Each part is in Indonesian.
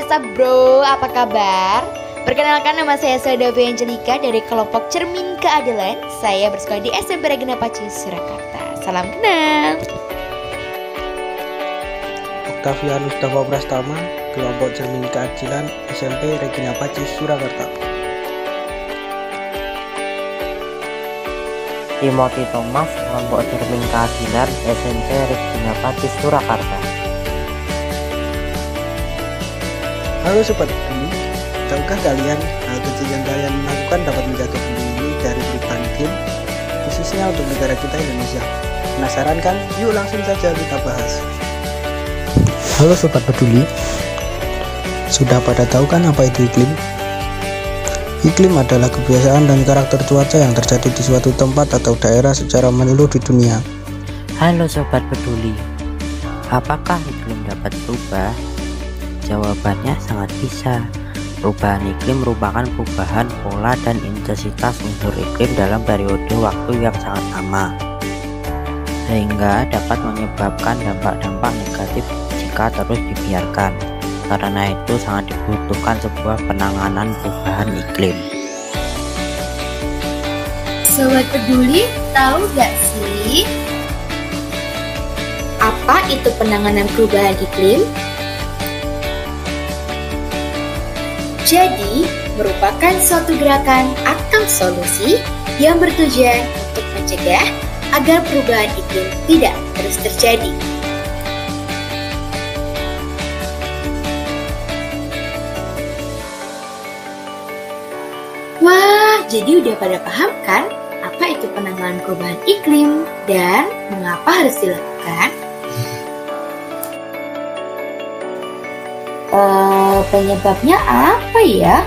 what's up bro, apa kabar? Perkenalkan, nama saya Sadavi Angelika dari kelompok Cermin Keadilan. Saya bersekolah di SMP Regina Pacis, Surakarta. Salam kenal. Octavian Mustafa Prastama, kelompok Cermin Keadilan, SMP Regina Pacis, Surakarta. Timothy Thomas, kelompok Cermin Keadilan, SMP Regina Pacis, Surakarta. Halo Sobat Peduli, tahukah kalian hal kecil yang kalian lakukan dapat menjaga bumi dari perubahan iklim, khususnya untuk negara kita Indonesia? Penasaran kan? Yuk langsung saja kita bahas. Halo Sobat Peduli, sudah pada tahu kan apa itu iklim? Iklim adalah kebiasaan dan karakter cuaca yang terjadi di suatu tempat atau daerah secara menyeluruh di dunia. Halo Sobat Peduli, apakah iklim dapat berubah? Jawabannya sangat bisa. Perubahan iklim merupakan perubahan pola dan intensitas unsur iklim dalam periode waktu yang sangat lama, sehingga dapat menyebabkan dampak-dampak negatif jika terus dibiarkan. Karena itu sangat dibutuhkan sebuah penanganan perubahan iklim. Sobat Peduli, tahu gak sih apa itu penanganan perubahan iklim? Jadi, merupakan suatu gerakan atau solusi yang bertujuan untuk mencegah agar perubahan iklim tidak terus terjadi. Wah, jadi udah pada paham kan apa itu penanganan perubahan iklim dan mengapa harus dilakukan? Penyebabnya apa ya?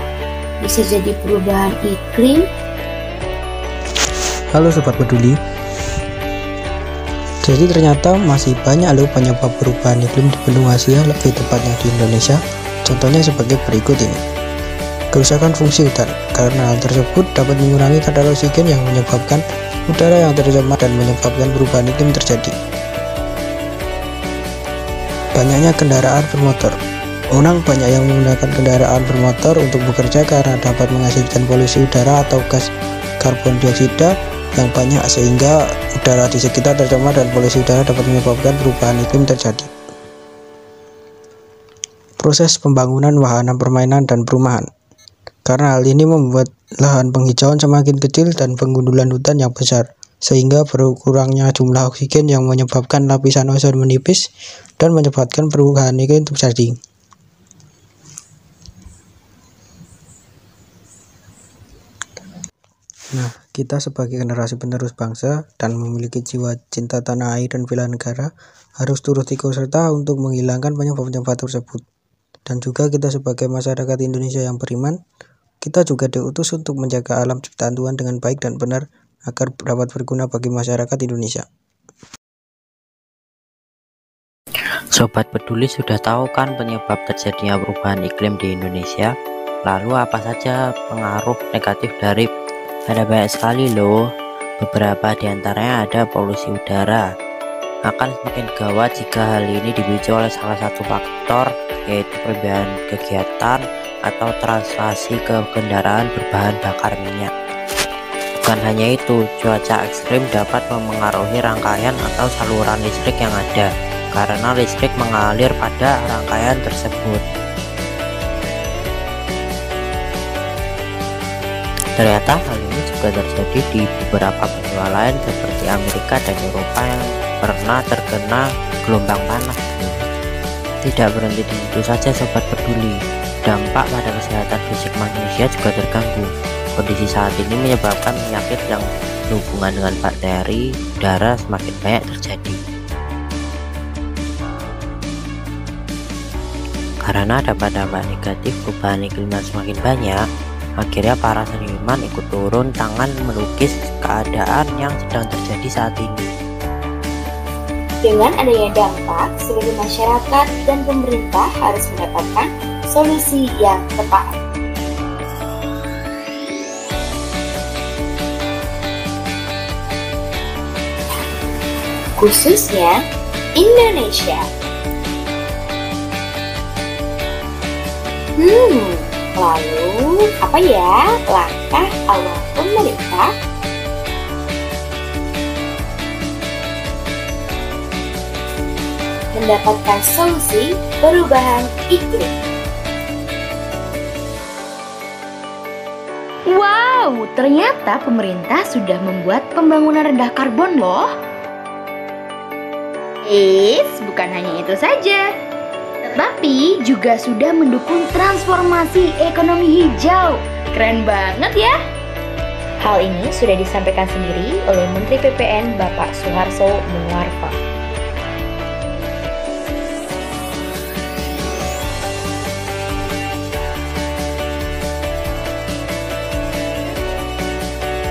Bisa jadi perubahan iklim? Halo Sobat Peduli, jadi ternyata masih banyak loh penyebab perubahan iklim di benua Asia, lebih tepatnya di Indonesia. Contohnya sebagai berikut ini. Kerusakan fungsi hutan, karena hal tersebut dapat mengurangi kadar oksigen yang menyebabkan udara yang tercemar dan menyebabkan perubahan iklim terjadi. Banyaknya kendaraan bermotor. Orang banyak yang menggunakan kendaraan bermotor untuk bekerja karena dapat menghasilkan polusi udara atau gas karbon dioksida yang banyak, sehingga udara di sekitar tercemar dan polusi udara dapat menyebabkan perubahan iklim terjadi. Proses pembangunan wahana permainan dan perumahan, karena hal ini membuat lahan penghijauan semakin kecil dan penggundulan hutan yang besar, sehingga berkurangnya jumlah oksigen yang menyebabkan lapisan ozon menipis dan menyebabkan perubahan iklim terjadi. Nah, kita sebagai generasi penerus bangsa dan memiliki jiwa cinta tanah air dan bela negara harus turut ikut serta untuk menghilangkan penyebab-penyebab tersebut. Dan juga kita sebagai masyarakat Indonesia yang beriman, kita juga diutus untuk menjaga alam ciptaan Tuhan dengan baik dan benar agar dapat berguna bagi masyarakat Indonesia. Sobat Peduli, sudah tahu kan penyebab terjadinya perubahan iklim di Indonesia? Lalu apa saja pengaruh negatif dari? Ada banyak sekali loh. Beberapa diantaranya ada polusi udara. Akan semakin gawat jika hal ini dipicu oleh salah satu faktor, yaitu perubahan kegiatan atau translasi ke kendaraan berbahan bakar minyak. Bukan hanya itu, cuaca ekstrim dapat memengaruhi rangkaian atau saluran listrik yang ada, karena listrik mengalir pada rangkaian tersebut. Ternyata hal ini juga terjadi di beberapa benua lain seperti Amerika dan Eropa yang pernah terkena gelombang panas. Tidak berhenti di situ saja Sobat Peduli, dampak pada kesehatan fisik manusia juga terganggu. Kondisi saat ini menyebabkan penyakit yang berhubungan dengan bakteri udara semakin banyak terjadi. Karena dapat dampak negatif perubahan iklim yang semakin banyak, akhirnya para seniman ikut turun tangan melukis keadaan yang sedang terjadi saat ini. Dengan adanya dampak, seluruh masyarakat dan pemerintah harus mendapatkan solusi yang tepat. Khususnya Indonesia. Lalu apa ya langkah awal pemerintah? Mendapatkan solusi perubahan iklim. Wow, ternyata pemerintah sudah membuat pembangunan rendah karbon loh. Bukan hanya itu saja, tetapi juga sudah mendukung transformasi ekonomi hijau. Keren banget ya. Hal ini sudah disampaikan sendiri oleh Menteri PPN Bapak Suharso Monoarfa.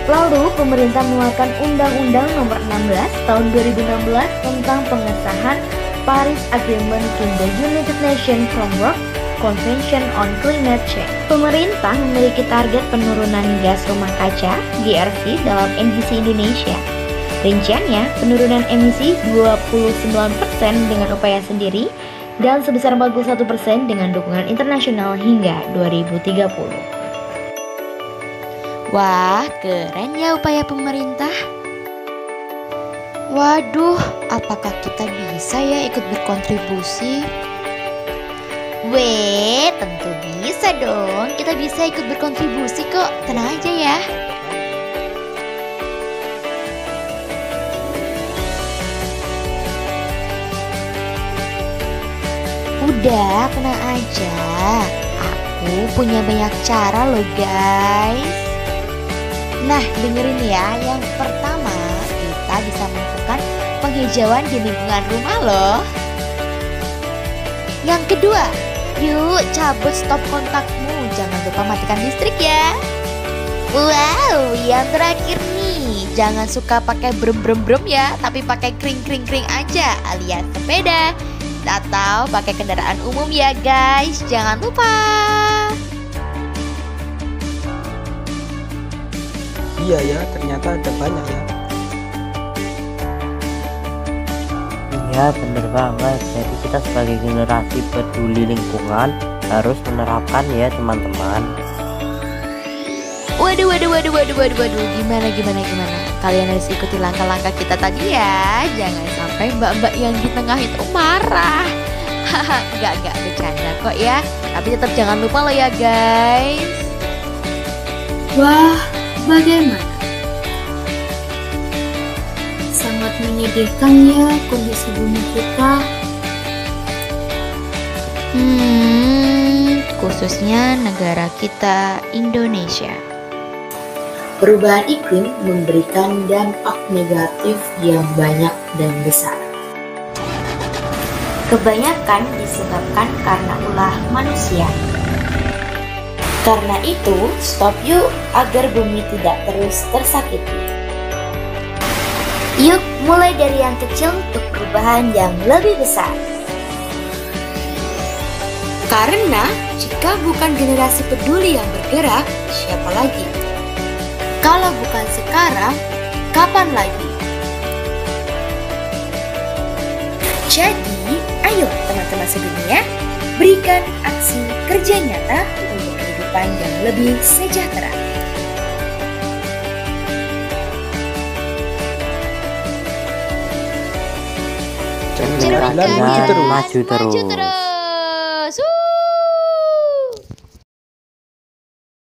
Lalu, pemerintah mengeluarkan Undang-Undang Nomor 16 Tahun 2016 tentang pengesahan Paris Agreement to the United Nations Framework Convention on Climate Change. Pemerintah memiliki target penurunan gas rumah kaca (GRV) dalam emisi Indonesia. Rinciannya, penurunan emisi 29% dengan upaya sendiri dan sebesar 41% dengan dukungan internasional hingga 2030. Wah, keren ya upaya pemerintah. Waduh, apakah kita bisa ya ikut berkontribusi? Tentu bisa dong. Kita bisa ikut berkontribusi kok. Tenang aja ya. Udah, tenang aja. Aku punya banyak cara loh guys. Nah, dengerin ya. Yang pertama, kita bisa melakukan penghijauan di lingkungan rumah loh. Yang kedua, yuk cabut stop kontakmu. Jangan lupa matikan listrik ya. Wow, yang terakhir nih, jangan suka pakai brem ya, tapi pakai kring aja alias sepeda. Atau pakai kendaraan umum ya guys, jangan lupa. Iya ya, ternyata ada banyak ya. Iya bener banget. Jadi kita sebagai generasi peduli lingkungan harus menerapkan ya teman-teman. Waduh, gimana? Kalian harus ikuti langkah-langkah kita tadi ya. Jangan sampai mbak-mbak yang di tengah itu marah. Haha, enggak bercanda kok ya. Tapi tetap jangan lupa loh ya guys. Wah, bagaimana? Sangat menyedihkan ya kondisi bumi kita. Khususnya negara kita Indonesia. Perubahan iklim memberikan dampak negatif yang banyak dan besar. Kebanyakan disebabkan karena ulah manusia. Karena itu, stop yuk agar bumi tidak terus tersakiti. Yuk mulai dari yang kecil untuk perubahan yang lebih besar. Karena jika bukan generasi peduli yang bergerak, siapa lagi? Kalau bukan sekarang, kapan lagi? Jadi, ayo teman-teman sedunia, berikan aksi kerja nyata untuk kehidupan yang lebih sejahtera. Cermin keadilan maju terus. Maju terus.